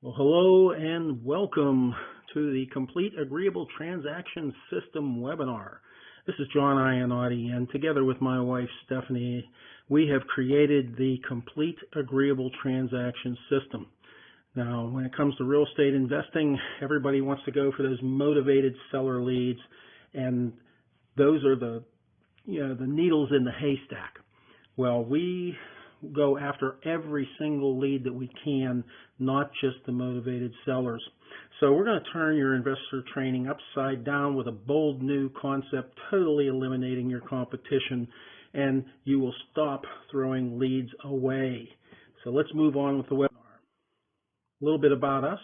Well, hello and welcome to the Complete Agreeable Transaction System webinar. This is John Iannotti, and together with my wife Stephanie, we have created the Complete Agreeable Transaction System. Now, when it comes to real estate investing, everybody wants to go for those motivated seller leads, and those are the needles in the haystack. Well, we go after every single lead that we can, not just the motivated sellers. So we're going to turn your investor training upside down with a bold new concept, totally eliminating your competition, and you will stop throwing leads away. So let's move on with the webinar. A little bit about us.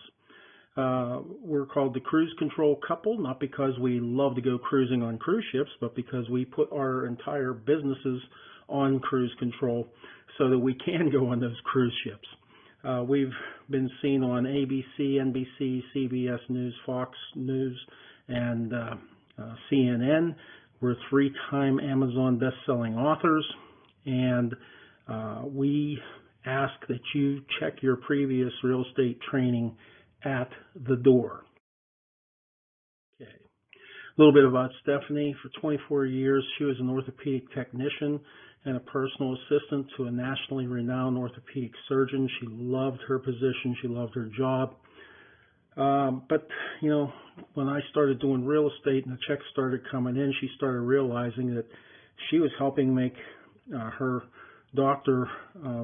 We're called the Cruise Control Couple, not because we love to go cruising on cruise ships, but because we put our entire businesses on cruise control so that we can go on those cruise ships. We've been seen on ABC, NBC, CBS News, Fox News, and CNN. We're three-time Amazon best-selling authors, and we ask that you check your previous real estate training at the door. Okay. A little bit about Stephanie. For 24 years, she was an orthopedic technician and a personal assistant to a nationally renowned orthopedic surgeon. She loved her position. She loved her job. But, you know, when I started doing real estate and the checks started coming in, she started realizing that she was helping make her doctor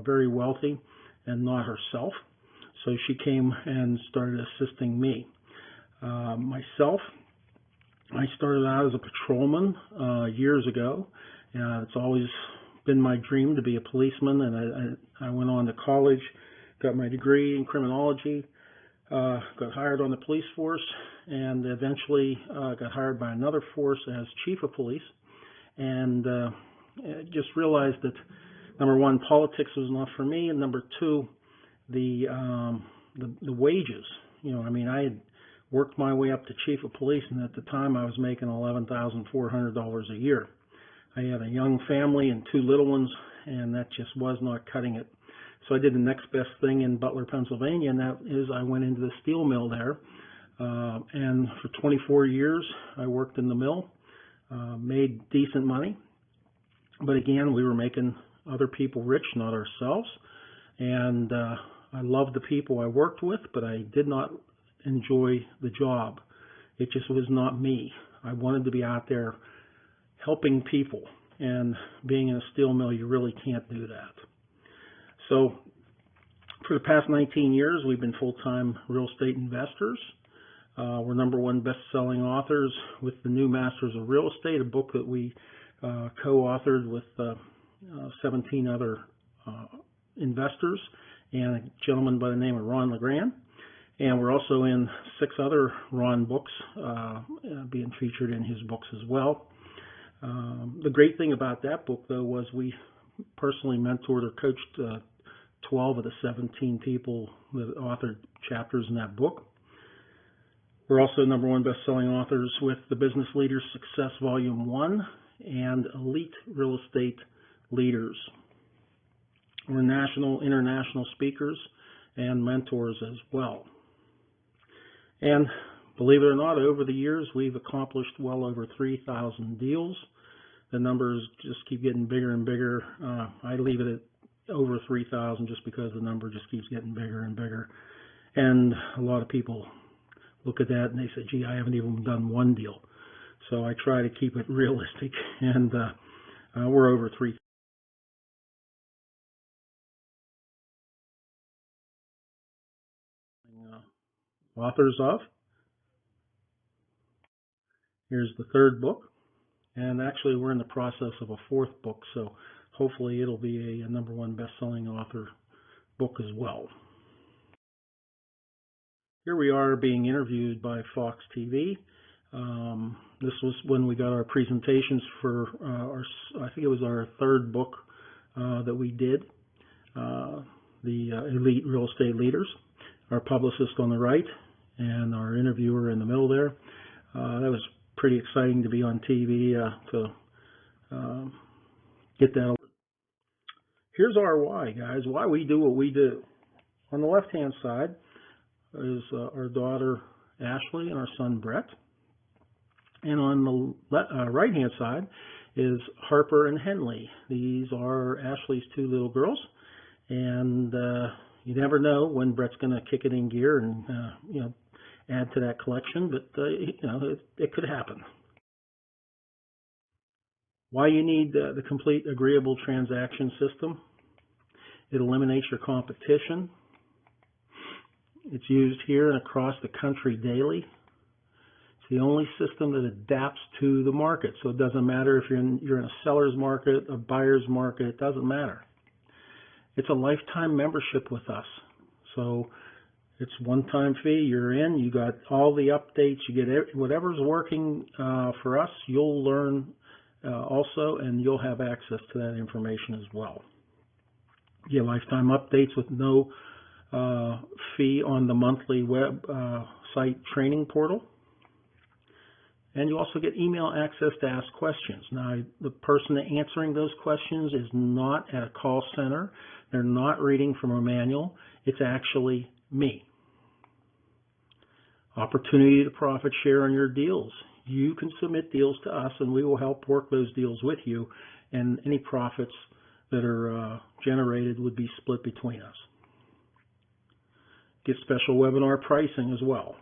very wealthy and not herself. So she came and started assisting me. Myself, I started out as a patrolman years ago. It's always been my dream to be a policeman, and I went on to college, got my degree in criminology, got hired on the police force, and eventually got hired by another force as chief of police, and just realized that, number one, politics was not for me, and number two, the wages. You know, I mean, I had worked my way up to chief of police, and at the time I was making $11,400 a year. I had a young family and two little ones, and that just was not cutting it. So I did the next best thing in Butler, Pennsylvania, and that is I went into the steel mill there. And for 24 years, I worked in the mill, made decent money. But again, we were making other people rich, not ourselves. And I loved the people I worked with, but I did not enjoy the job. It just was not me. I wanted to be out there helping people, and being in a steel mill, you really can't do that. So for the past 19 years, we've been full-time real estate investors. We're #1 best-selling authors with The New Masters of Real Estate, a book that we co-authored with 17 other investors and a gentleman by the name of Ron LeGrand. And we're also in 6 other Ron books, being featured in his books as well. The great thing about that book, though, was we personally mentored or coached 12 of the 17 people that authored chapters in that book. We're also #1 best-selling authors with The Business Leader's Success Volume 1 and Elite Real Estate Leaders. We're national, international speakers and mentors as well. And believe it or not, over the years, we've accomplished well over 3,000 deals. The numbers just keep getting bigger and bigger. I leave it at over 3,000 just because the number just keeps getting bigger and bigger. And a lot of people look at that and they say, gee, I haven't even done one deal. So I try to keep it realistic, and we're over 3,000. Authors of. Here's the 3rd book. And actually, we're in the process of a 4th book, so hopefully it'll be a #1 best-selling author book as well. Here we are being interviewed by Fox TV. This was when we got our presentations for I think it was our 3rd book that we did, the Elite Real Estate Leaders. Our publicist on the right and our interviewer in the middle there. That was pretty exciting to be on TV to get that. Here's our why, guys. Why we do what we do. On the left-hand side, is our daughter Ashley and our son Brett. And on the right-hand side is Harper and Henley. These are Ashley's two little girls, and you never know when Brett's going to kick it in gear and add to that collection, but it could happen. Why you need the complete agreeable transaction system? It eliminates your competition. It's used here and across the country daily. It's the only system that adapts to the market. So it doesn't matter if you're in a seller's market, a buyer's market, it doesn't matter. It's a lifetime membership with us. So it's one-time fee, you're in, you got all the updates, you get whatever's working for us, you'll learn also, and you'll have access to that information as well. You get lifetime updates with no fee on the monthly web site training portal. And you also get email access to ask questions. Now, the person answering those questions is not at a call center. They're not reading from a manual. It's actually me. Opportunity to profit share on your deals. You can submit deals to us, and we will help work those deals with you, and any profits that are generated would be split between us. Get special webinar pricing as well.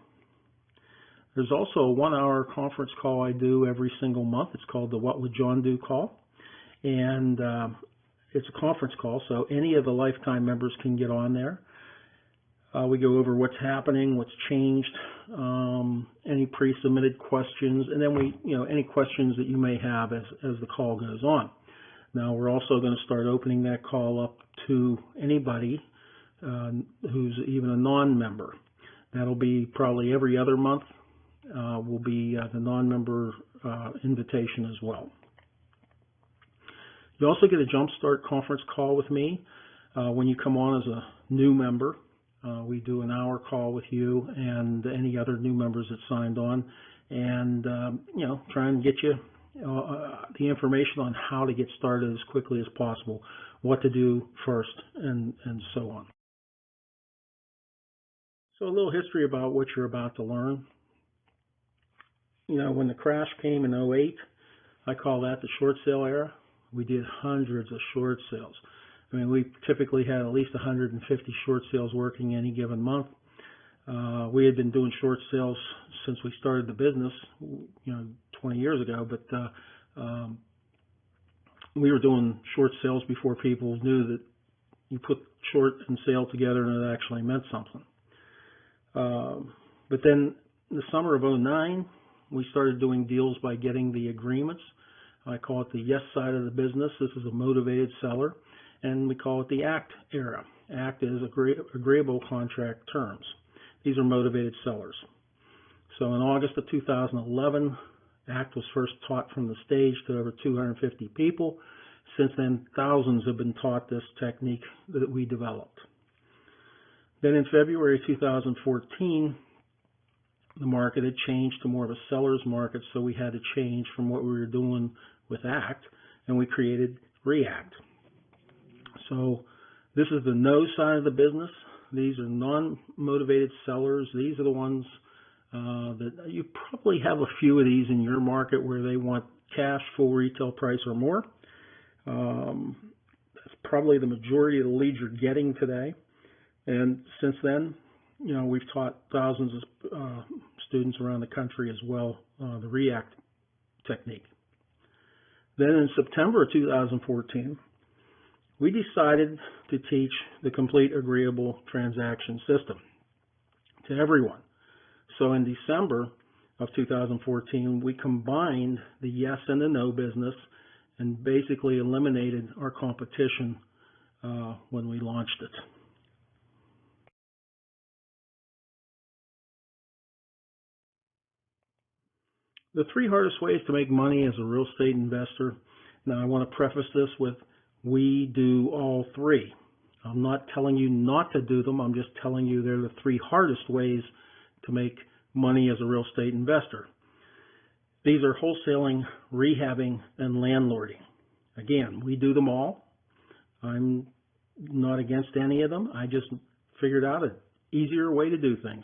There's also a 1-hour conference call I do every single month. It's called the What Would John Do call. And it's a conference call, so any of the lifetime members can get on there. We go over what's happening, what's changed, any pre-submitted questions, and then any questions that you may have as the call goes on. Now, we're also going to start opening that call up to anybody who's even a non-member. That'll be probably every other month. Will be the non-member invitation as well. You also get a Jumpstart conference call with me when you come on as a new member. We do an hour call with you and any other new members that signed on, and try and get you the information on how to get started as quickly as possible, what to do first, and so on. So a little history about what you're about to learn. When the crash came in 2008, I call that the short sale era. We did hundreds of short sales. I mean, we typically had at least 150 short sales working any given month. We had been doing short sales since we started the business, 20 years ago, but we were doing short sales before people knew that you put short and sale together and it actually meant something. But then in the summer of 2009, we started doing deals by getting the agreements. I call it the yes side of the business. This is a motivated seller, and we call it the ACT era. ACT is agreeable contract terms. These are motivated sellers. So in August of 2011, ACT was first taught from the stage to over 250 people. Since then, thousands have been taught this technique that we developed. Then in February 2014, the market had changed to more of a seller's market, so we had to change from what we were doing with ACT, and we created REACT. So this is the no side of the business. These are non-motivated sellers. These are the ones that you probably have a few of these in your market where they want cash, full retail price or more. That's probably the majority of the leads you're getting today. And since then, we've taught thousands of students around the country as well the REACT technique. Then in September of 2014, we decided to teach the complete agreeable transaction system to everyone. So in December of 2014, we combined the yes and the no business and basically eliminated our competition when we launched it. The 3 hardest ways to make money as a real estate investor. Now, I want to preface this with, we do all 3. I'm not telling you not to do them. I'm just telling you they're the 3 hardest ways to make money as a real estate investor. These are wholesaling, rehabbing, and landlording. Again, we do them all. I'm not against any of them. I just figured out easier way to do things.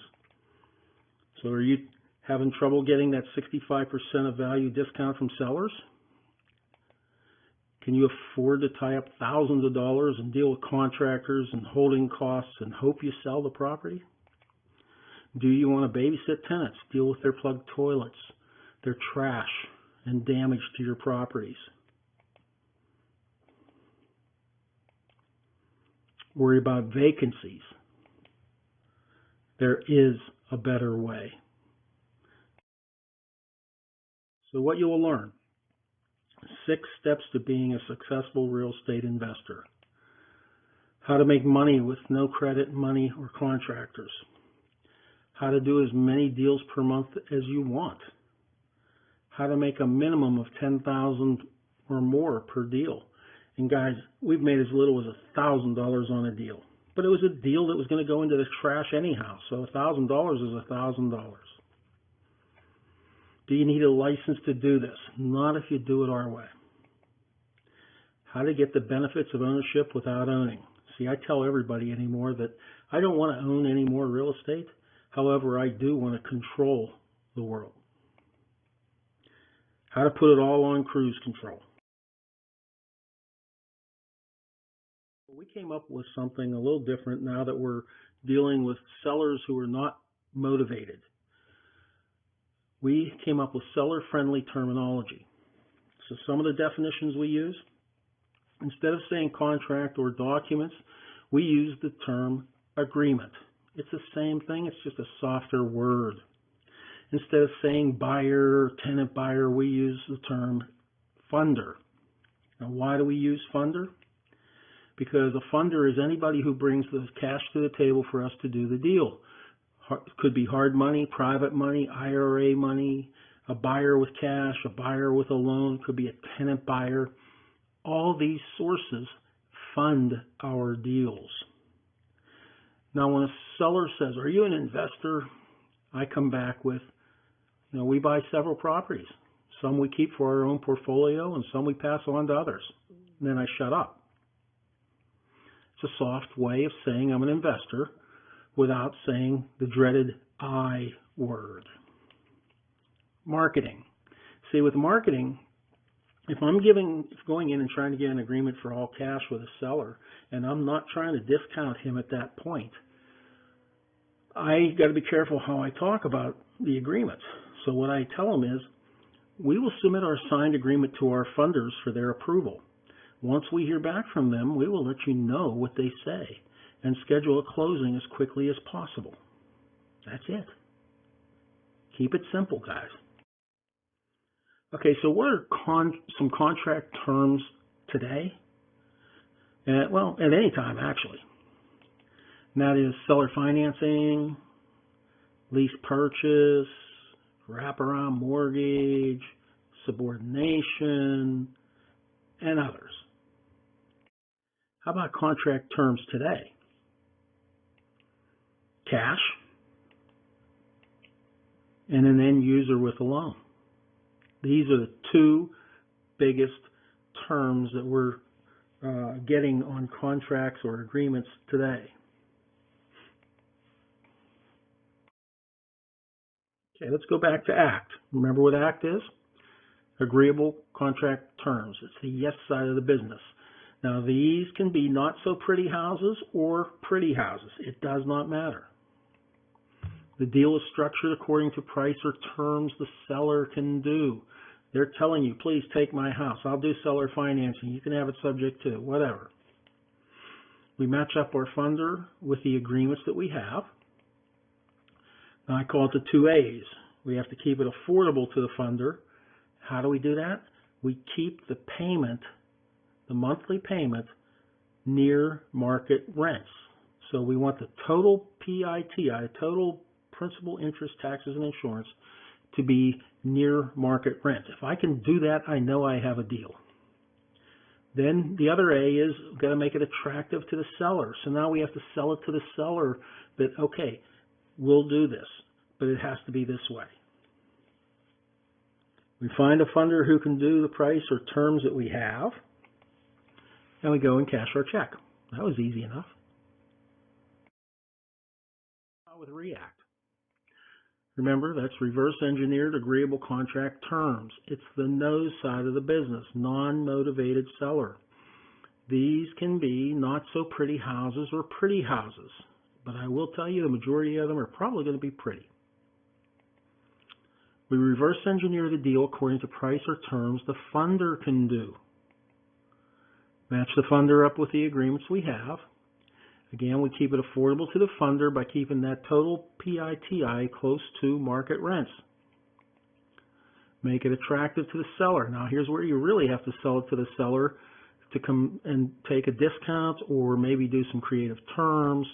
So are you having trouble getting that 65% of value discount from sellers? Can you afford to tie up thousands of dollars and deal with contractors and holding costs and hope you sell the property? Do you want to babysit tenants, deal with their plugged toilets, their trash, and damage to your properties? Worry about vacancies? There is a better way. So what you will learn: 6 steps to being a successful real estate investor. How to make money with no credit, money, or contractors. How to do as many deals per month as you want. How to make a minimum of $10,000 or more per deal. And guys, we've made as little as $1,000 on a deal. But it was a deal that was going to go into the trash anyhow, so $1,000 is $1,000. Do you need a license to do this? Not if you do it our way. How to get the benefits of ownership without owning. See, I tell everybody anymore that I don't want to own any more real estate. However, I do want to control the world. How to put it all on cruise control. We came up with something a little different now that we're dealing with sellers who are not motivated. We came up with seller-friendly terminology. So some of the definitions we use, instead of saying contract or documents, we use the term agreement. It's the same thing, it's just a softer word. Instead of saying buyer, tenant buyer, we use the term funder. Now, why do we use funder? Because a funder is anybody who brings the cash to the table for us to do the deal. Could be hard money, private money, IRA money, a buyer with cash, a buyer with a loan, could be a tenant buyer. All these sources fund our deals. Now, when a seller says, are you an investor? I come back with, we buy several properties. Some we keep for our own portfolio and some we pass on to others. And then I shut up. It's a soft way of saying I'm an investor without saying the dreaded I word. Marketing. See, with marketing, if I'm going in and trying to get an agreement for all cash with a seller, and I'm not trying to discount him at that point, I got to be careful how I talk about the agreement. So what I tell them is, we will submit our signed agreement to our funders for their approval. Once we hear back from them, we will let you know what they say and schedule a closing as quickly as possible. That's it. Keep it simple, guys. Okay, so what are some contract terms today? At any time, actually. And that is seller financing, lease purchase, wraparound mortgage, subordination, and others. How about contract terms today? Cash and an end user with a loan. These are the 2 biggest terms that we're getting on contracts or agreements today. Okay, let's go back to ACT. Remember what ACT is? Agreeable contract terms. It's the yes side of the business. Now, these can be not so pretty houses or pretty houses. It does not matter. The deal is structured according to price or terms the seller can do. They're telling you, please take my house. I'll do seller financing. You can have it subject to, whatever. We match up our funder with the agreements that we have. Now, I call it the 2 A's. We have to keep it affordable to the funder. How do we do that? We keep the payment, the monthly payment, near market rents. So we want the total PITI, total principal, interest, taxes, and insurance, to be near market rent. If I can do that, I know I have a deal. Then the other A is we've got to make it attractive to the seller. So now we have to sell it to the seller that, okay, we'll do this, but it has to be this way. We find a funder who can do the price or terms that we have, and we go and cash our check. That was easy enough. out with REACT. Remember, that's reverse engineered agreeable contract terms. It's the nose side of the business, non-motivated seller. These can be not so pretty houses or pretty houses, but I will tell you the majority of them are probably going to be pretty. We reverse engineer the deal according to price or terms the funder can do. Match the funder up with the agreements we have. Again, we keep it affordable to the funder by keeping that total PITI close to market rents. Make it attractive to the seller. Now, here's where you really have to sell it to the seller to come and take a discount or maybe do some creative terms,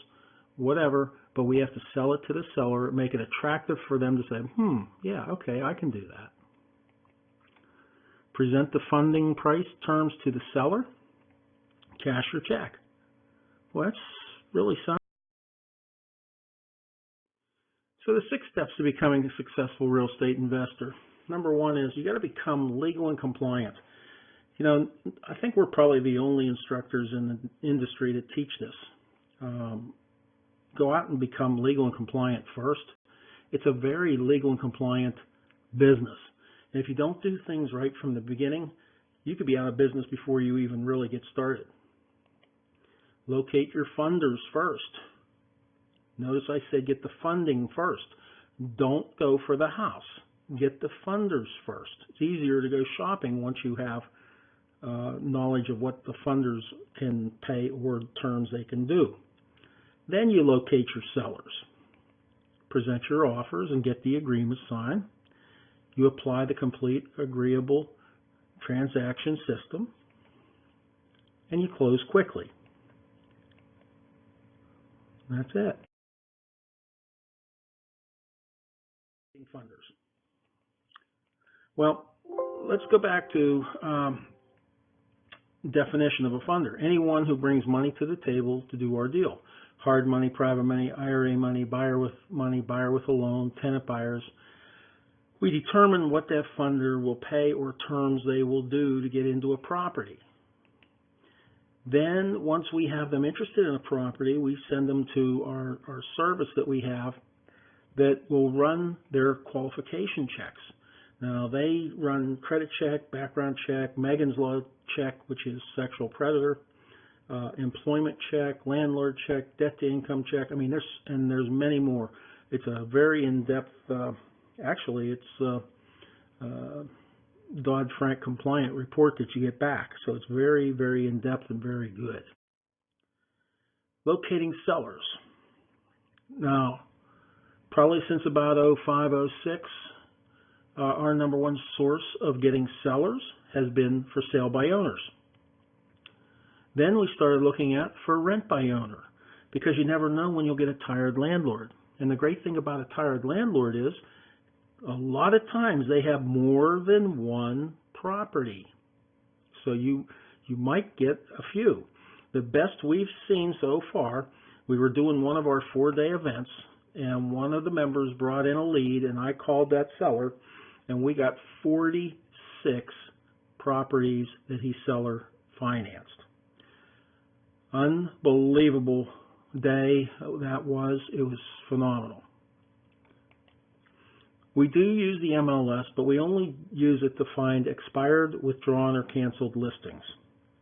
whatever, but we have to sell it to the seller, make it attractive for them to say, yeah, okay, I can do that. Present the funding price terms to the seller, cash or check. Well, that's really something. So the 6 steps to becoming a successful real estate investor. Number 1 is you got to become legal and compliant. You know, I think we're probably the only instructors in the industry that teach this. Go out and become legal and compliant first. It's a very legal and compliant business. And if you don't do things right from the beginning, you could be out of business before you even really get started. Locate your funders first. Notice I said get the funding first. Don't go for the house. Get the funders first. It's easier to go shopping once you have knowledge of what the funders can pay or terms they can do. Then you locate your sellers. Present your offers and get the agreement signed. You apply the complete agreeable transaction system and you close quickly. That's it. Funders. Well, let's go back to definition of a funder. Anyone who brings money to the table to do our deal. Hard money, private money, IRA money, buyer with a loan, tenant buyers. We determine what that funder will pay or terms they will do to get into a property. Then once we have them interested in a property, we send them to our service that we have that will run their qualification checks. Now they run credit check, background check, Megan's Law check, which is sexual predator, employment check, landlord check, debt to income check. I mean, there's many more. It's a very in-depth, actually it's Dodd-Frank compliant report that you get back. So it's very, very in-depth and very good. Locating sellers. Now, probably since about 05, 06, our number 1 source of getting sellers has been for sale by owners. Then we started looking at for rent by owner, because you never know when you'll get a tired landlord. And the great thing about a tired landlord is a lot of times they have more than one property. So you might get a few. The best we've seen so far, we were doing one of our 4-day events, and one of the members brought in a lead, and I called that seller, and we got 46 properties that he seller financed. Unbelievable day that was. It was phenomenal. We do use the MLS, but we only use it to find expired, withdrawn, or canceled listings.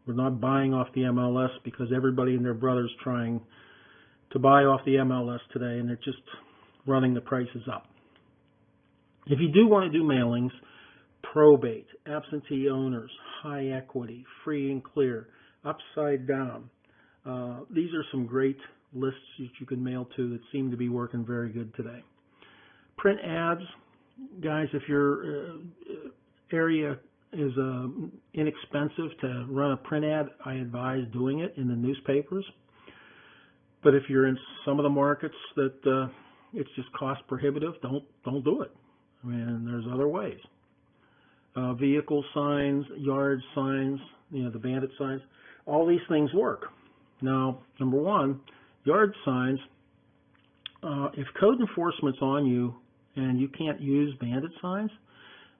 We're not buying off the MLS because everybody and their brother's trying to buy off the MLS today, and they're just running the prices up. If you do want to do mailings, probate, absentee owners, high equity, free and clear, upside down, these are some great lists that you can mail to that seem to be working very good today. Print ads, guys, if your area is inexpensive to run a print ad, I advise doing it in the newspapers. But if you're in some of the markets that it's just cost prohibitive, don't do it. I mean, there's other ways. Vehicle signs, yard signs, the bandit signs, all these things work. Now, number 1, yard signs, if code enforcement's on you and you can't use bandit signs,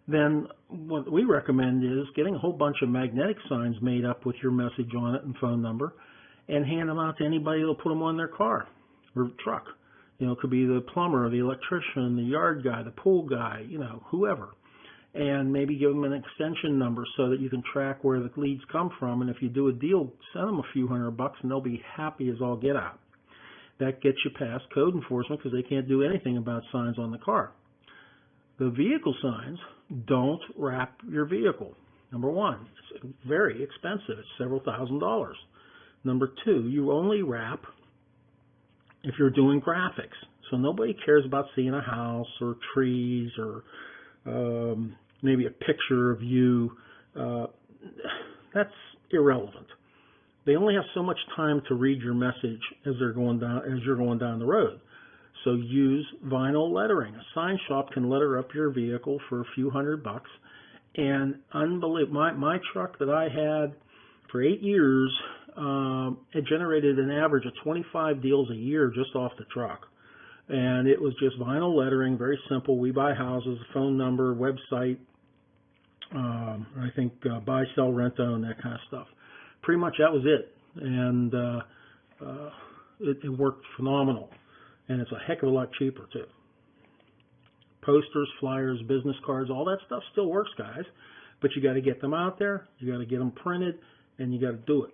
then what we recommend is getting a whole bunch of magnetic signs made up with your message on it and phone number and hand them out to anybody that'll put them on their car or truck. You know, it could be the plumber, the electrician, the yard guy, the pool guy, you know, whoever. And maybe give them an extension number so that you can track where the leads come from. And if you do a deal, send them a few $100 and they'll be happy as all get out. That gets you past code enforcement because they can't do anything about signs on the car. The vehicle signs, don't wrap your vehicle. Number one, it's very expensive. It's several $1,000s. Number two, you only wrap if you're doing graphics. So nobody cares about seeing a house or trees or maybe a picture of you. That's irrelevant. They only have so much time to read your message as you're going down the road. So use vinyl lettering. A sign shop can letter up your vehicle for a few $100. And unbelievable, my truck that I had for 8 years, it generated an average of 25 deals a year just off the truck. And it was just vinyl lettering, very simple. We buy houses, phone number, website, I think buy, sell, rent, own, that kind of stuff. Pretty much that was it. And it worked phenomenal. And it's a heck of a lot cheaper too. Posters, flyers, business cards, all that stuff still works, guys. But you got to get them out there, you got to get them printed, and you got to do it.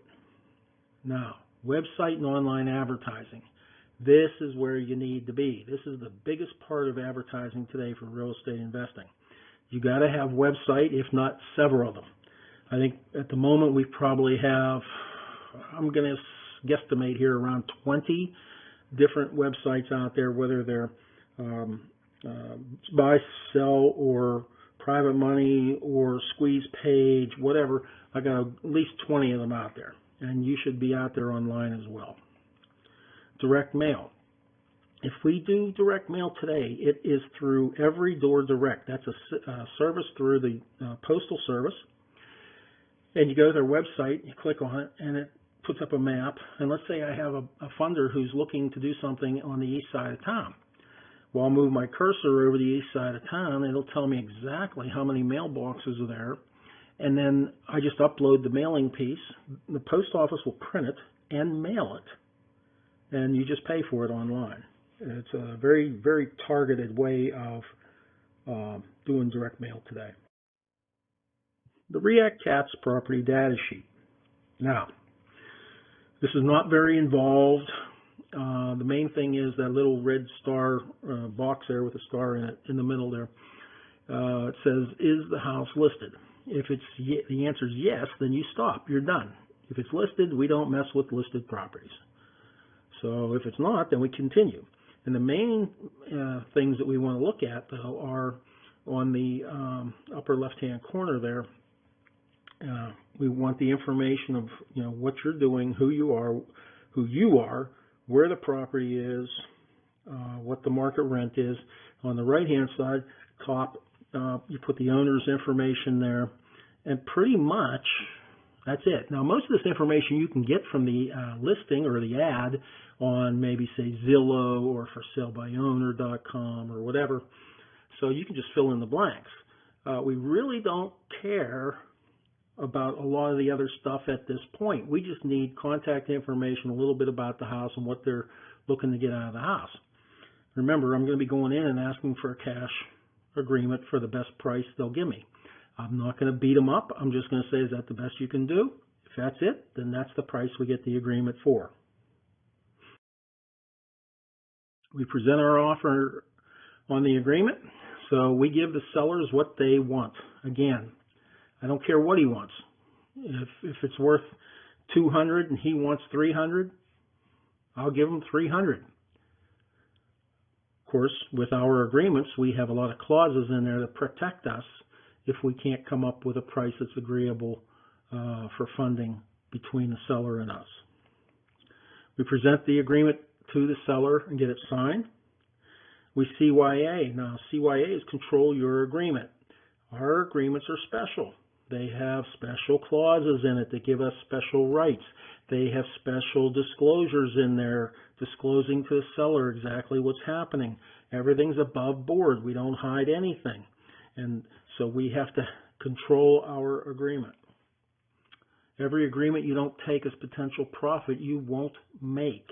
Now, website and online advertising. This is where you need to be. This is the biggest part of advertising today for real estate investing. You got to have website, if not several of them. I think at the moment we probably have, I'm going to guesstimate here, around 20 different websites out there, whether they're buy, sell, or private money, or squeeze page, whatever. I got at least 20 of them out there, and you should be out there online as well. Direct mail. If we do direct mail today, it is through Every Door Direct. That's a service through the Postal Service. And you go to their website, you click on it, and it puts up a map. And let's say I have a funder who's looking to do something on the east side of town. Well, I'll move my cursor over the east side of town, and it'll tell me exactly how many mailboxes are there. And then I just upload the mailing piece. The post office will print it and mail it. And you just pay for it online. It's a very, very targeted way of doing direct mail today. The C.A.T.S property data sheet. Now, this is not very involved. The main thing is that little red star box there with a star in it in the middle there. It says, is the house listed? If the answer is yes, then you stop. You're done. If it's listed, we don't mess with listed properties. So if it's not, then we continue. And the main things that we want to look at, though, are on the upper left-hand corner there. We want the information of what you're doing, who you are, where the property is, what the market rent is. On the right-hand side, top, you put the owner's information there, and pretty much that's it. Now, most of this information you can get from the listing or the ad on maybe, say, Zillow or ForSaleByOwner.com or whatever. So you can just fill in the blanks. We really don't care about a lot of the other stuff at this point. We just need contact information, a little bit about the house and what they're looking to get out of the house. Remember, I'm going to be going in and asking for a cash agreement for the best price they'll give me. I'm not going to beat them up. I'm just going to say, is that the best you can do? If that's it, then that's the price we get the agreement for. We present our offer on the agreement. So we give the sellers what they want. Again, I don't care what he wants. If it's worth $200 and he wants $300, I'll give him $300. Of course, with our agreements, we have a lot of clauses in there that protect us if we can't come up with a price that's agreeable for funding between the seller and us. We present the agreement to the seller and get it signed. We CYA. Now, CYAs control your agreement. Our agreements are special. They have special clauses in it that give us special rights. They have special disclosures in there disclosing to the seller exactly what's happening. Everything's above board. We don't hide anything. And so we have to control our agreement. Every agreement you don't take as potential profit, you won't make.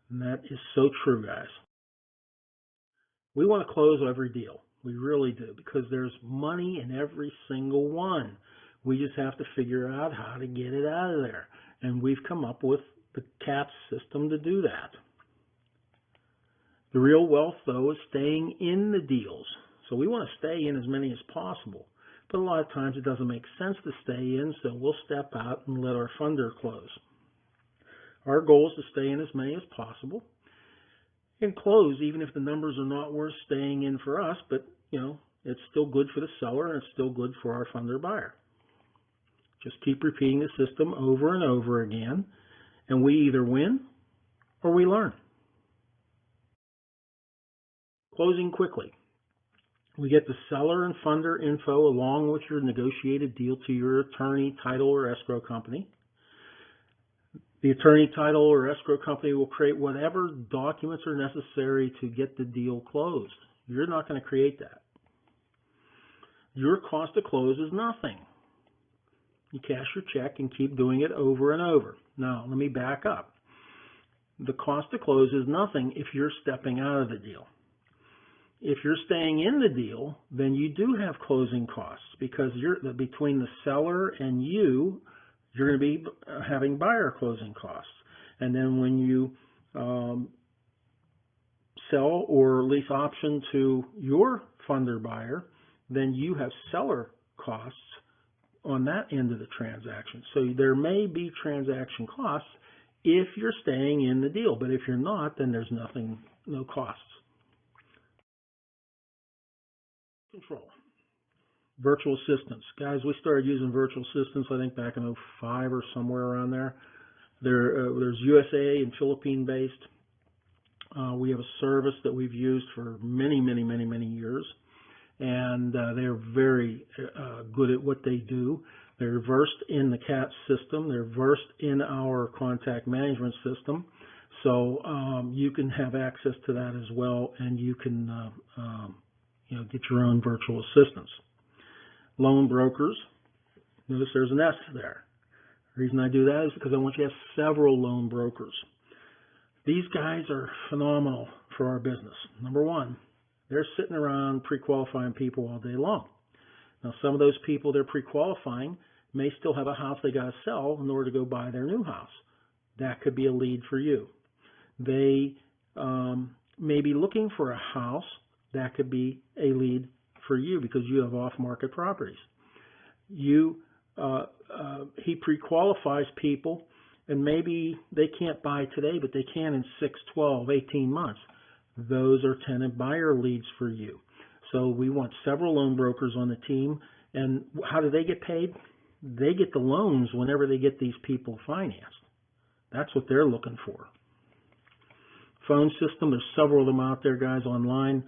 And that is so true, guys. We want to close every deal. We really do, because there's money in every single one. We just have to figure out how to get it out of there. And we've come up with the C.A.T.S system to do that. The real wealth, though, is staying in the deals. So we want to stay in as many as possible. But a lot of times it doesn't make sense to stay in, so we'll step out and let our funder close. Our goal is to stay in as many as possible and close, even if the numbers are not worth staying in for us, but it's still good for the seller and it's still good for our funder buyer. Just keep repeating the system over and over again, and we either win or we learn. Closing quickly. We get the seller and funder info along with your negotiated deal to your attorney, title, or escrow company. The attorney, title, or escrow company will create whatever documents are necessary to get the deal closed. You're not going to create that. Your cost to close is nothing. You cash your check and keep doing it over and over. Now, let me back up. The cost to close is nothing if you're stepping out of the deal. If you're staying in the deal, then you do have closing costs, because between the seller and you're going to be having buyer closing costs. And then when you sell or lease option to your funder buyer, then you have seller costs on that end of the transaction. So there may be transaction costs if you're staying in the deal, but if you're not, then there's no costs. Control. Virtual assistants. Guys, we started using virtual assistants, I think, back in 2005 or somewhere around there. There's USA and Philippine based. We have a service that we've used for many years, and they're very good at what they do. They're versed in the C.A.T.S system. They're versed in our contact management system. So you can have access to that as well, and you can get your own virtual assistants. Loan brokers. Notice there's an S there. The reason I do that is because I want you to have several loan brokers. These guys are phenomenal for our business. Number one, they're sitting around pre-qualifying people all day long. Now, some of those people they're pre-qualifying may still have a house they got to sell in order to go buy their new house. That could be a lead for you. They may be looking for a house. That could be a lead for you because you have off-market properties. He pre-qualifies people, and maybe they can't buy today, but they can in 6, 12, 18 months. Those are tenant buyer leads for you. So we want several loan brokers on the team. And how do they get paid? They get the loans whenever they get these people financed. That's what they're looking for. Phone system, there's several of them out there, guys, online.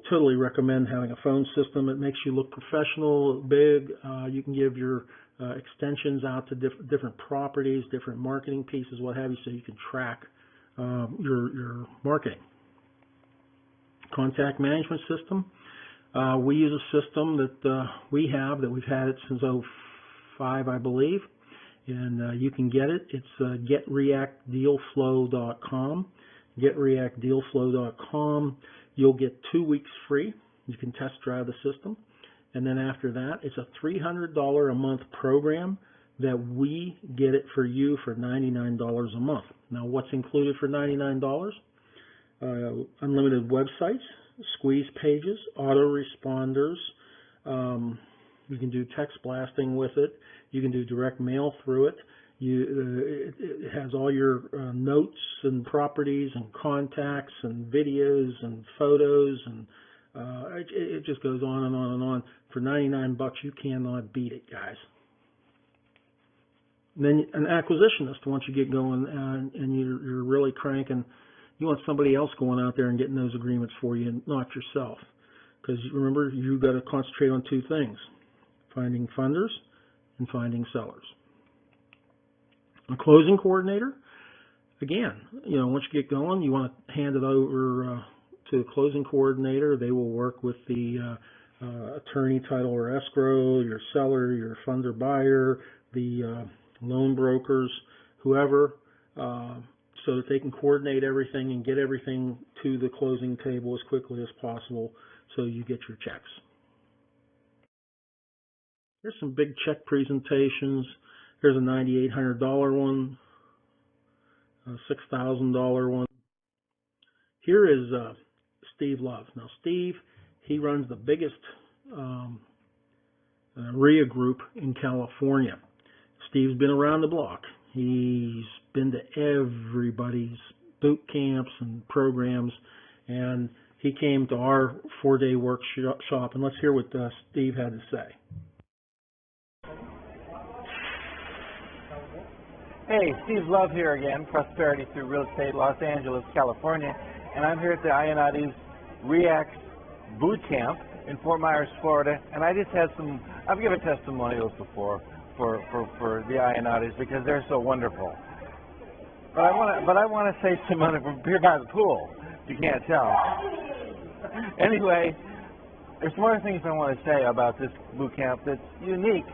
Totally recommend having a phone system. It makes you look professional, big. You can give your extensions out to different properties, different marketing pieces, what have you, so you can track your marketing. Contact management system. We use a system that we've had it since 2005, I believe, and you can get it. It's getreactdealflow.com. Getreactdealflow.com. You'll get 2 weeks free. You can test drive the system. And then after that, it's a $300 a month program that we get it for you for $99 a month. Now, what's included for $99? Unlimited websites, squeeze pages, autoresponders. You can do text blasting with it. You can do direct mail through it. It has all your notes and properties and contacts and videos and photos, and it just goes on and on and on. For $99, you cannot beat it, guys. And then an acquisitionist, once you get going and you're really cranking, you want somebody else going out there and getting those agreements for you, not yourself. Because remember, you've got to concentrate on two things: finding funders and finding sellers. A closing coordinator, again, once you get going, you want to hand it over to the closing coordinator. They will work with the attorney, title, or escrow, your seller, your funder buyer, the loan brokers, whoever, so that they can coordinate everything and get everything to the closing table as quickly as possible so you get your checks. Here's some big check presentations. Here's a $9,800 one, a $6,000 one. Here is Steve Love. Now Steve, he runs the biggest RIA group in California. Steve's been around the block. He's been to everybody's boot camps and programs, and he came to our 4-day workshop, and let's hear what Steve had to say. Hey, Steve Love here again, Prosperity Through Real Estate, Los Angeles, California, and I'm here at the Iannotti's REACT Boot Camp in Fort Myers, Florida, and I just had I've given testimonials before for the Iannotti's because they're so wonderful. But I want to say some other from here by the pool. You can't tell. Anyway, there's more things I want to say about this boot camp that's unique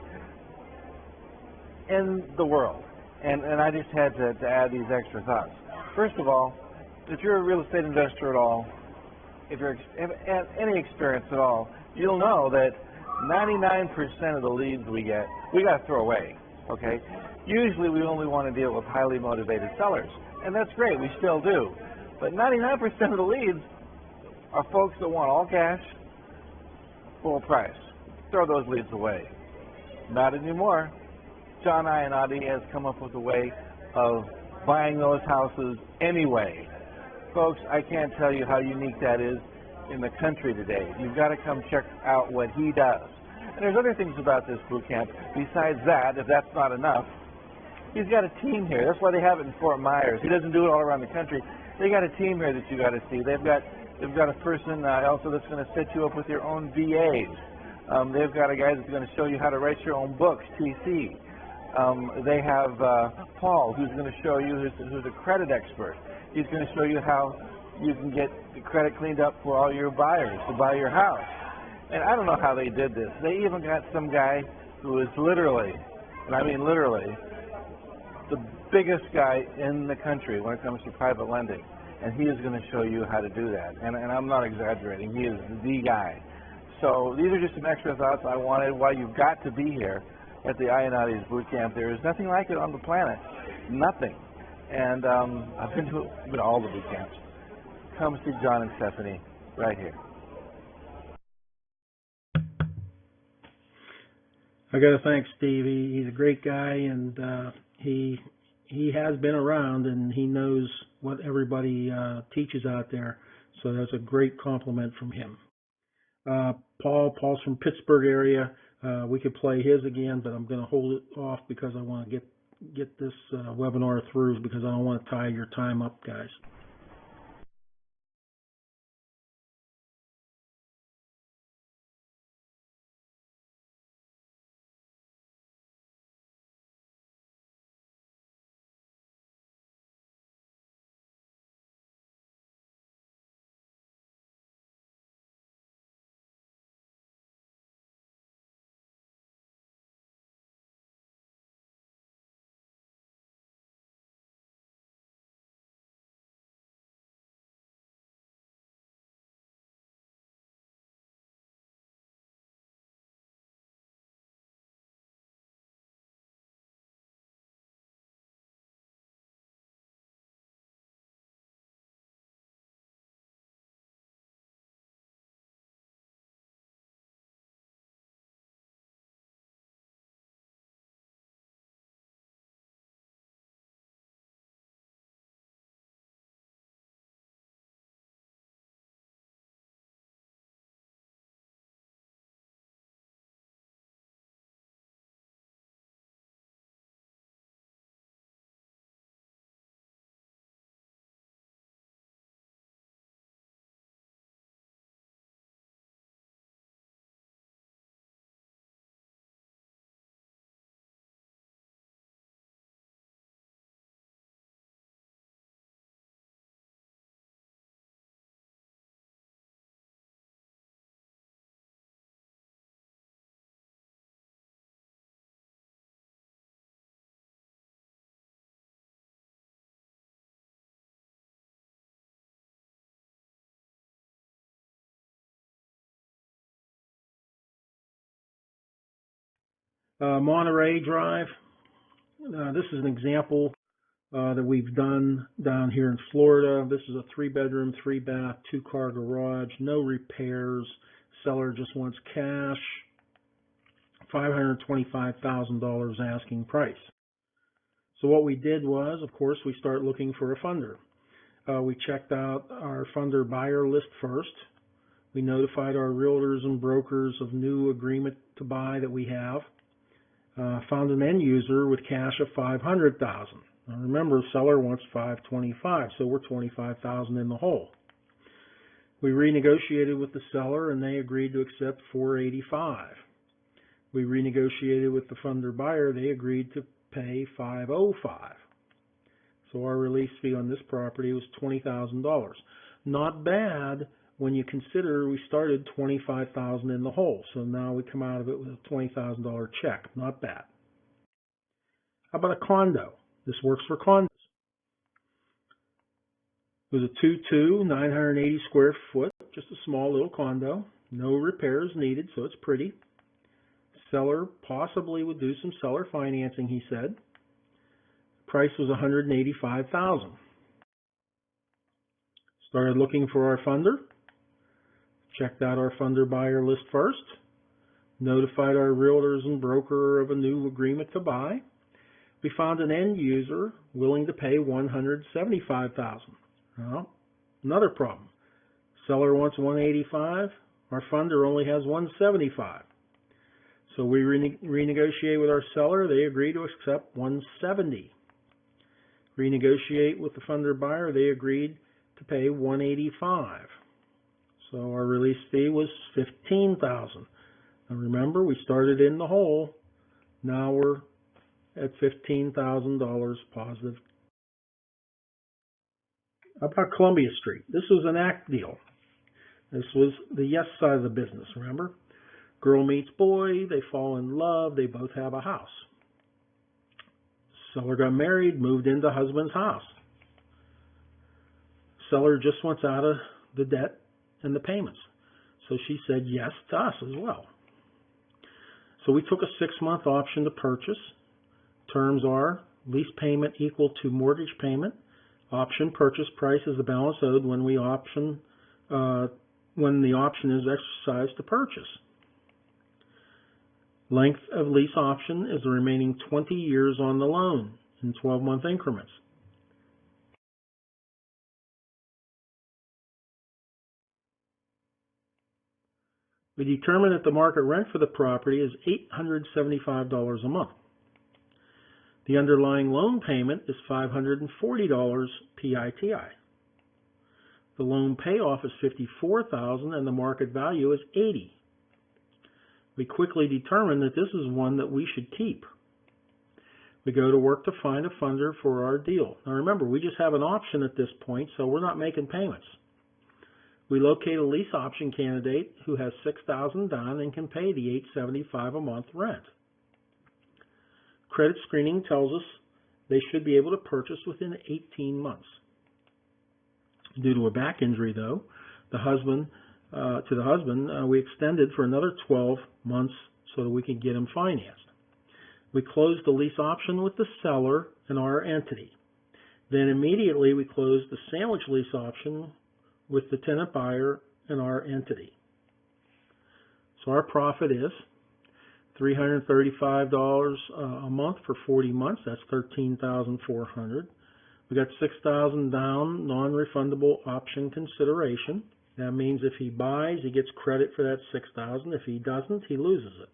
in the world. And I just had to add these extra thoughts. First of all, if you're a real estate investor at all, if you have any experience at all, you'll know that 99% of the leads we get, we got to throw away, okay? Usually we only want to deal with highly motivated sellers, and that's great, we still do. But 99% of the leads are folks that want all cash, full price. Throw those leads away. Not anymore. John Iannotti has come up with a way of buying those houses anyway. Folks, I can't tell you how unique that is in the country today. You've got to come check out what he does. And there's other things about this boot camp besides that, if that's not enough. He's got a team here. That's why they have it in Fort Myers. He doesn't do it all around the country. They got a team here that you got to see. They've got a person also that's going to set you up with your own VAs. They've got a guy that's going to show you how to write your own books, TC. They have Paul, who's going to show you, who's a credit expert. He's going to show you how you can get the credit cleaned up for all your buyers to buy your house. And I don't know how they did this. They even got some guy who is literally, and I mean literally, the biggest guy in the country when it comes to private lending. And he is going to show you how to do that. And I'm not exaggerating. He is the guy. So these are just some extra thoughts I wanted while you've got to be here at the Iannotti's boot camp. There is nothing like it on the planet. Nothing. And I've been to all the boot camps. Come see John and Stephanie right here. I got to thank Steve. He's a great guy, and he has been around, and he knows what everybody teaches out there. So that's a great compliment from him. Paul's from Pittsburgh area. We could play his again, but I'm going to hold it off because I want to get this webinar through because I don't want to tie your time up, guys. Monterey Drive. This is an example that we've done down here in Florida. This is a 3-bedroom, 3-bath, 2-car garage, no repairs. Seller just wants cash, $525,000 asking price. So what we did was, of course, we start looking for a funder. We checked out our funder buyer list first. We notified our realtors and brokers of new agreement to buy that we have. Found an end user with cash of $500,000. Now remember, seller wants $525,000, so we're $25,000 in the hole. We renegotiated with the seller, and they agreed to accept $485,000. We renegotiated with the funder buyer. They agreed to pay $505,000. So our release fee on this property was $20,000. Not bad when you consider we started $25,000 in the hole. So now we come out of it with a $20,000 check. Not bad. How about a condo? This works for condos. It was a 2-2, 980 square foot, just a small little condo. No repairs needed, so it's pretty. Seller possibly would do some seller financing, he said. Price was $185,000. Started looking for our funder. Checked out our funder buyer list first. Notified our realtors and broker of a new agreement to buy. We found an end user willing to pay $175,000. Well, another problem. Seller wants $185,000. Our funder only has $175,000. So we renegotiate with our seller. They agree to accept $170,000. Renegotiate with the funder buyer. They agreed to pay $185,000. So our release fee was $15,000. Now remember, we started in the hole. Now we're at $15,000 positive. How about Columbia Street? This was an ACT deal. This was the yes side of the business, remember? Girl meets boy, they fall in love, they both have a house. Seller got married, moved into husband's house. Seller just wants out of the debt and the payments. So she said yes to us as well. So we took a 6-month option to purchase. Terms are lease payment equal to mortgage payment. Option purchase price is the balance owed when the option is exercised to purchase. Length of lease option is the remaining 20 years on the loan in 12-month increments. We determined that the market rent for the property is $875 a month. The underlying loan payment is $540 PITI. The loan payoff is $54,000 and the market value is $80,000. We quickly determined that this is one that we should keep. We go to work to find a funder for our deal. Now remember, we just have an option at this point, so we're not making payments. We locate a lease option candidate who has $6,000 down and can pay the $875 a month rent. Credit screening tells us they should be able to purchase within 18 months. Due to a back injury, though, we extended for another 12 months so that we could get him financed. We closed the lease option with the seller and our entity. Then immediately we closed the sandwich lease option with the tenant buyer and our entity. So our profit is $335 a month for 40 months. That's $13,400. We got $6,000 down, non-refundable option consideration. That means if he buys, he gets credit for that $6,000. If he doesn't, he loses it.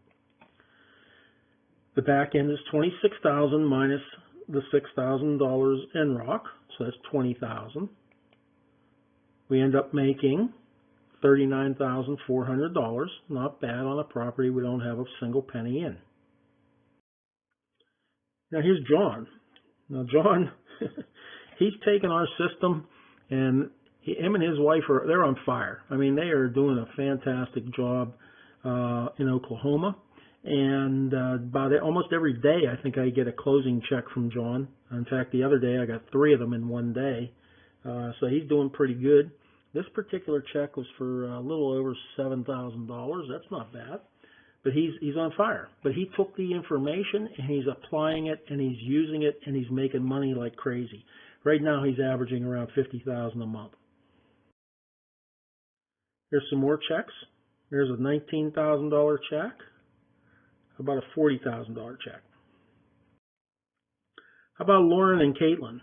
The back end is $26,000 minus the $6,000 NROC, so that's $20,000. We end up making $39,400. Not bad on a property we don't have a single penny in. Now here's John. Now John, he's taken our system, and him and his wife they're on fire. I mean, they are doing a fantastic job in Oklahoma. And almost every day, I think I get a closing check from John. In fact, the other day I got 3 of them in one day. So he's doing pretty good. This particular check was for a little over $7,000. That's not bad. but he's on fire. But he took the information and he's applying it and he's using it and he's making money like crazy. Right now he's averaging around $50,000 a month. Here's some more checks. Here's a $19,000 check, about a $40,000 check. How about Lauren and Caitlin?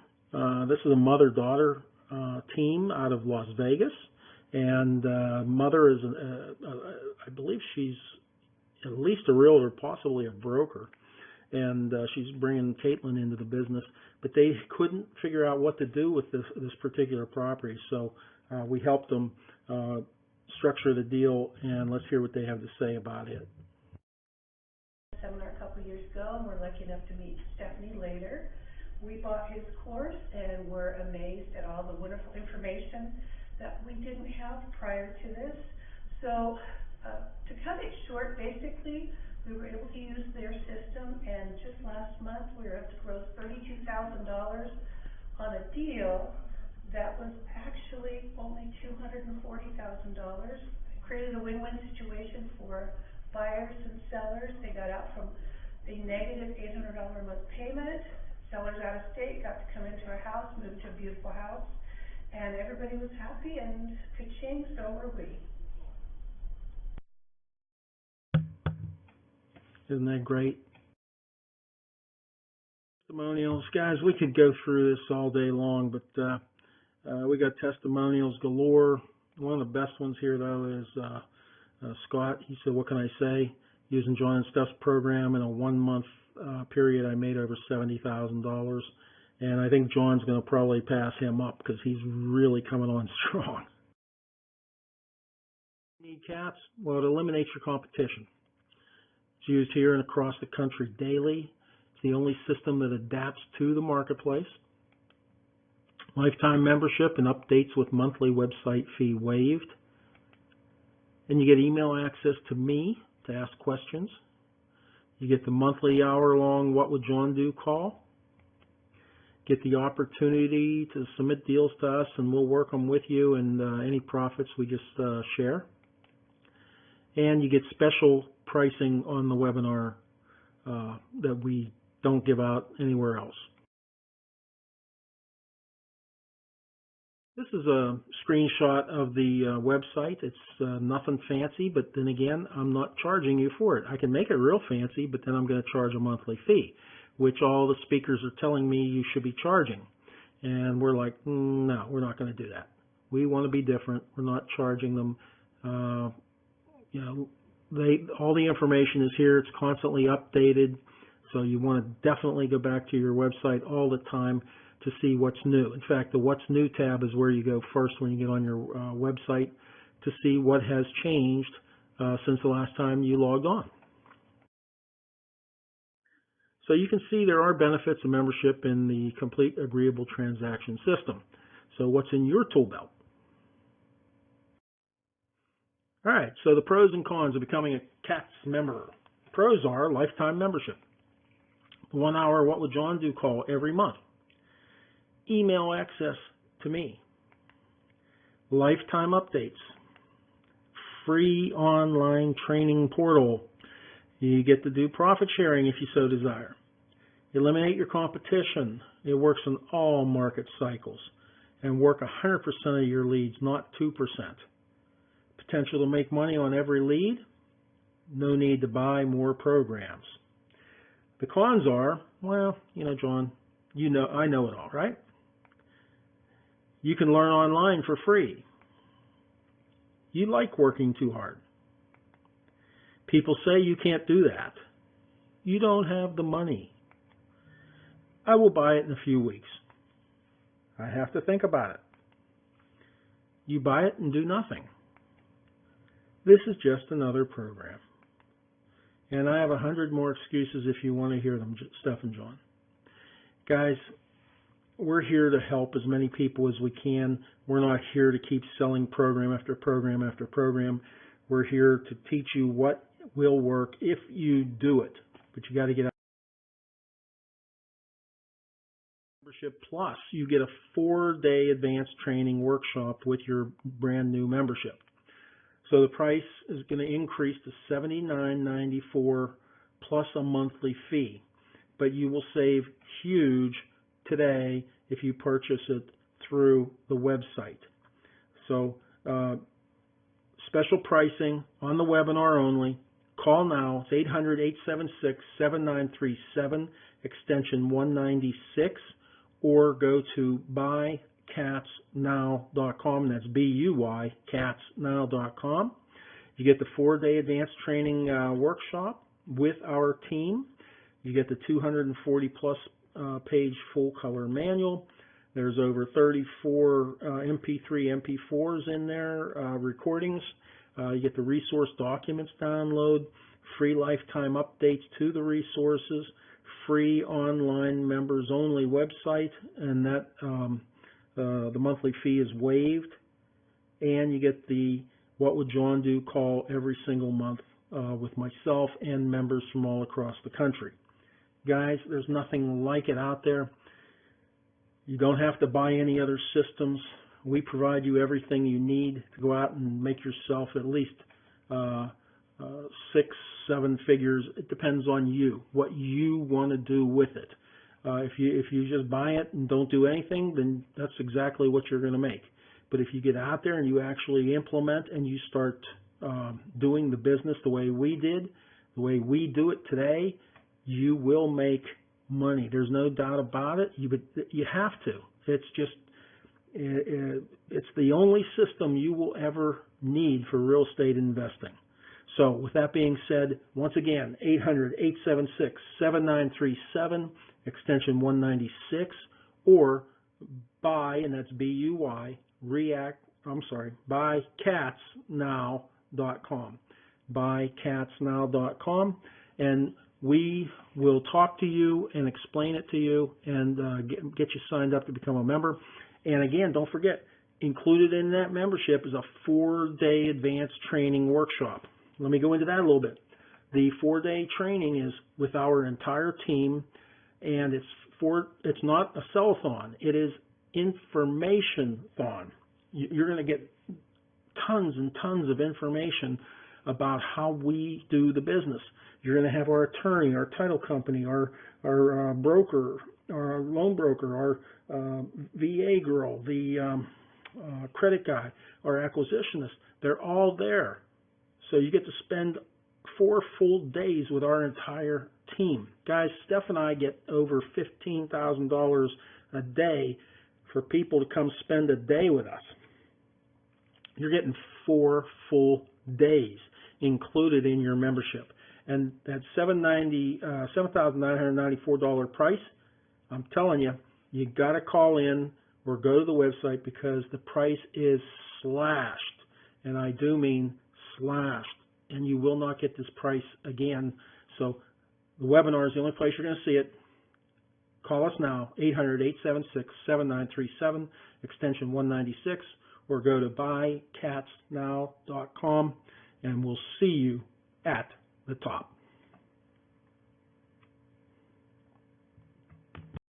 This is a mother-daughter team out of Las Vegas, and mother is, I believe she's at least a realtor, possibly a broker, and she's bringing Caitlin into the business. But they couldn't figure out what to do with this particular property, so we helped them structure the deal, and let's hear what they have to say about it. Seminar a couple years ago, and we're lucky enough to meet Stephanie later. We bought his course and were amazed at all the wonderful information that we didn't have prior to this. So to cut it short, basically, we were able to use their system, and just last month we were able to gross $32,000 on a deal that was actually only $240,000. Created a win-win situation for buyers and sellers. They got out from a negative $800 a month payment. Sellers out of state got to come into our house, move to a beautiful house, and everybody was happy, and ka-ching, so were we. Isn't that great? Testimonials. Guys, we could go through this all day long, but we got testimonials galore. One of the best ones here, though, is Scott. He said, what can I say? Using John and Steph's program in a 1-month period, I made over $70,000. And I think John's going to probably pass him up because he's really coming on strong. Need C.A.T.S? Well, it eliminates your competition. It's used here and across the country daily. It's the only system that adapts to the marketplace. Lifetime membership and updates with monthly website fee waived. And you get email access to me to ask questions. You get the monthly hour-long What Would John Do call. Get the opportunity to submit deals to us, and we'll work them with you, and any profits we just share. And you get special pricing on the webinar that we don't give out anywhere else. This is a screenshot of the website. It's nothing fancy, but then again, I'm not charging you for it. I can make it real fancy, but then I'm going to charge a monthly fee, which all the speakers are telling me you should be charging. And we're like, no, we're not going to do that. We want to be different. We're not charging them. You know, all the information is here. It's constantly updated. So you want to definitely go back to your website all the time to see what's new. In fact, the What's New tab is where you go first when you get on your website to see what has changed since the last time you logged on. So you can see there are benefits of membership in the Complete Agreeable Transaction System. So what's in your tool belt? All right, so the pros and cons of becoming a C.A.T.S member. Pros are lifetime membership, 1 hour What Would John Do call every month, email access to me, lifetime updates, free online training portal. You get to do profit sharing if you so desire. Eliminate your competition. It works in all market cycles and work 100% of your leads, not 2%. Potential to make money on every lead. No need to buy more programs. The cons are, well, you know, John, you know, I know it all, right? You can learn online for free. You like working too hard. People say you can't do that. You don't have the money. I will buy it in a few weeks. I have to think about it. You buy it and do nothing. This is just another program. And I have 100 more excuses if you want to hear them, Steph and John. Guys, we're here to help as many people as we can. We're not here to keep selling program after program after program. We're here to teach you what will work if you do it. But you got to get out. Membership Plus, you get a 4-day advanced training workshop with your brand new membership. So the price is going to increase to $79.94 plus a monthly fee. But you will save huge today if you purchase it through the website. So special pricing on the webinar only. Call now. It's 800-876-7937, extension 196, or go to buycatsnow.com. That's B-U-Y, catsnow.com. You get the 4-day advanced training workshop with our team. You get the 240-plus page full-color manual. There's over 34 MP3, MP4s in there, recordings. You get the resource documents download, free lifetime updates to the resources, free online members only website, and that the monthly fee is waived. And you get the What Would John Do call every single month with myself and members from all across the country. Guys, there's nothing like it out there. You don't have to buy any other systems. We provide you everything you need to go out and make yourself at least 6-7 figures. It depends on you, what you want to do with it. If you just buy it and don't do anything, then that's exactly what you're going to make. But if you get out there and you actually implement and you start doing the business the way we did, the way we do it today, you will make money. There's no doubt about it. You have to. It's just it's the only system you will ever need for real estate investing. So with that being said, once again, 800-876-7937, extension 196, or buy, and that's B-U-Y, buycatsnow.com. Buycatsnow.com, and we will talk to you and explain it to you and get you signed up to become a member. And again, don't forget, included in that membership is a 4-day advanced training workshop. Let me go into that a little bit. The 4-day training is with our entire team, and it's not a sell-a-thon. It is information-thon. You're going to get tons and tons of information about how we do the business. You're going to have our attorney, our title company, our broker, our loan broker, our VA girl, the credit guy, our acquisitionist. They're all there. So you get to spend 4 full days with our entire team. Guys, Steph and I get over $15,000 a day for people to come spend a day with us. You're getting 4 full days included in your membership. And that $7,994 price, I'm telling you, you got to call in or go to the website because the price is slashed. And I do mean slashed. And you will not get this price again. So the webinar is the only place you're going to see it. Call us now, 800-876-7937, extension 196, or go to buycatsnow.com, and we'll see you at the top.